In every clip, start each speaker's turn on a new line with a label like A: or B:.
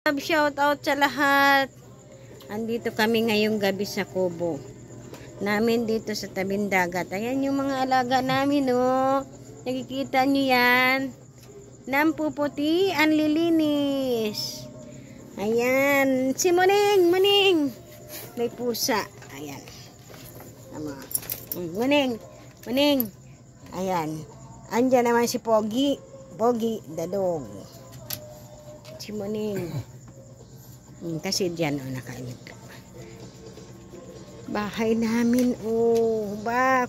A: Shout out sa lahat. Andito kami ngayong gabi sa kubo namin dito sa tabing dagat. Ayan yung mga alaga namin, oh. Nakikita nyo yan. Nampuputi, ang lilinis. Ayan. Si Muning, Muning. May pusa. Ayan. Tama. Muning, Muning. Ayan. Andyan naman si Pogi. Pogi, the dog. Si Muning. Kasi dyan, oh, nakainit. Bahay namin, oh.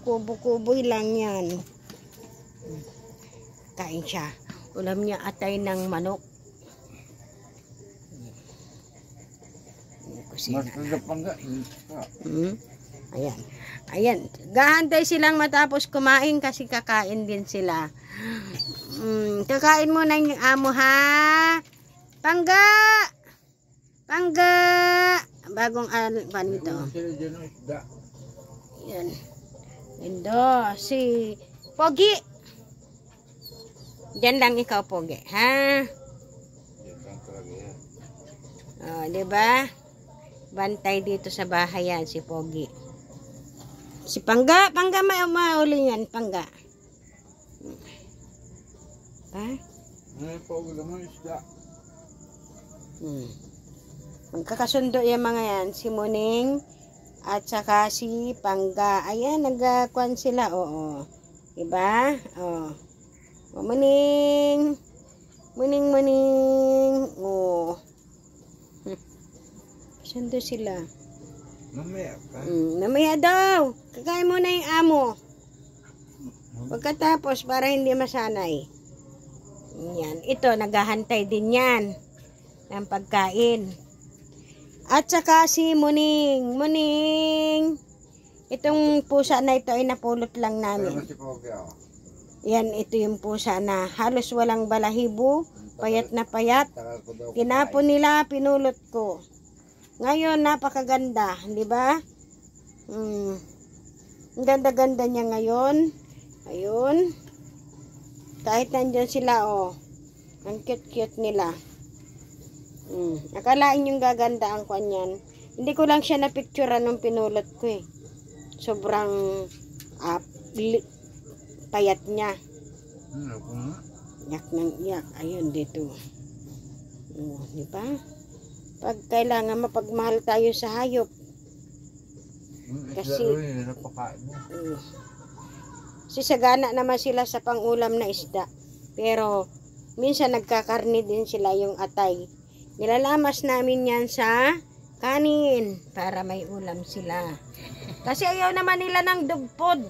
A: Kubo-kuboy lang yan. Kain siya. Ulam niya atay ng manok. Ayan. Ayan. Gahantay silang matapos kumain kasi kakain din sila. Kakain muna yung amo, ha? Pangga! Pangga! Bagong pan ito. Yan. Indo. Si Pogi. Diyan lang ikaw, Pogi. Ha? Oh, diba? Bantay dito sa bahay yan, si Pogi. Si Pangga. Pangga, mauli yan. Pangga. Ha?
B: Pogi naman isda.
A: Magkakasundo yung mga yan, si Muning at saka si Pangga. Ayan, nagkuhan sila, oo. Diba? Oo. O, Muning. Muning, Muning. Oo. Sundo sila.
B: Mamaya pa.
A: Mamaya daw. Kakain mo na yung amo. Pagkatapos, para hindi masanay. Yan. Ito, naghahantay din yan ng pagkain. At saka si Muning. Muning. Itong pusa na ito ay napulot lang namin. Yan, ito yung pusa na halos walang balahibo. Payat na payat. Tinapon nila, pinulot ko. Ngayon, napakaganda. Di ba? Ang ganda-ganda niya ngayon. Ayun. Kahit nandyan sila, oh. Ang cute-cute nila. Akalain yung gaganda ang kwan yan. Hindi ko lang siya na-picturean nung pinulot ko, eh. Sobrang payat niya. Yak ng yak. Ayun, dito. Di ba? Pag kailangan mapagmahal tayo sa hayop. Kasi sisagana naman sila sa pangulam na isda. Pero minsan nagkakarni din sila yung atay. Nilalamas namin yan sa kanin para may ulam sila. Kasi ayaw naman nila ng dugpod.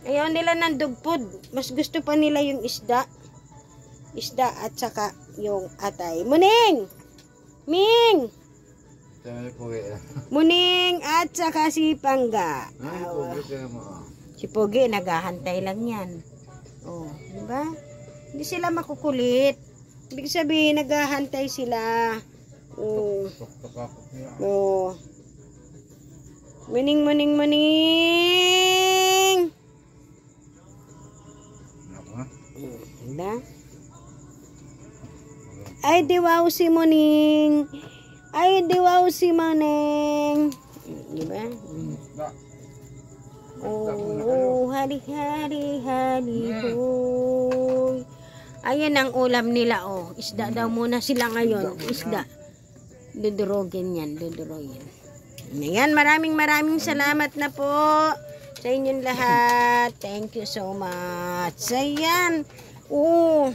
A: Ayaw nila ng dugpod. Mas gusto pa nila yung isda. Isda at saka yung atay. Muning! Ming! Muning at saka si Pangga. Si Pogi, naghahantay lang yan. Oh, diba? Hindi sila makukulit. Ibig sabihin, naghahantay sila. Oh. Oh. Muning, muning, muning. Diba? Ay, diwaw si Muning. Ay, diwaw si Muning. Diba? Oh, hari-hari, hari-hoy. Ayan ang ulam nila, oh. Isda daw muna sila ngayon. Isda. Dudurogin yan, dudurogin. Ayan, maraming salamat na po sa inyong lahat. Thank you so much. Ayan. Oh.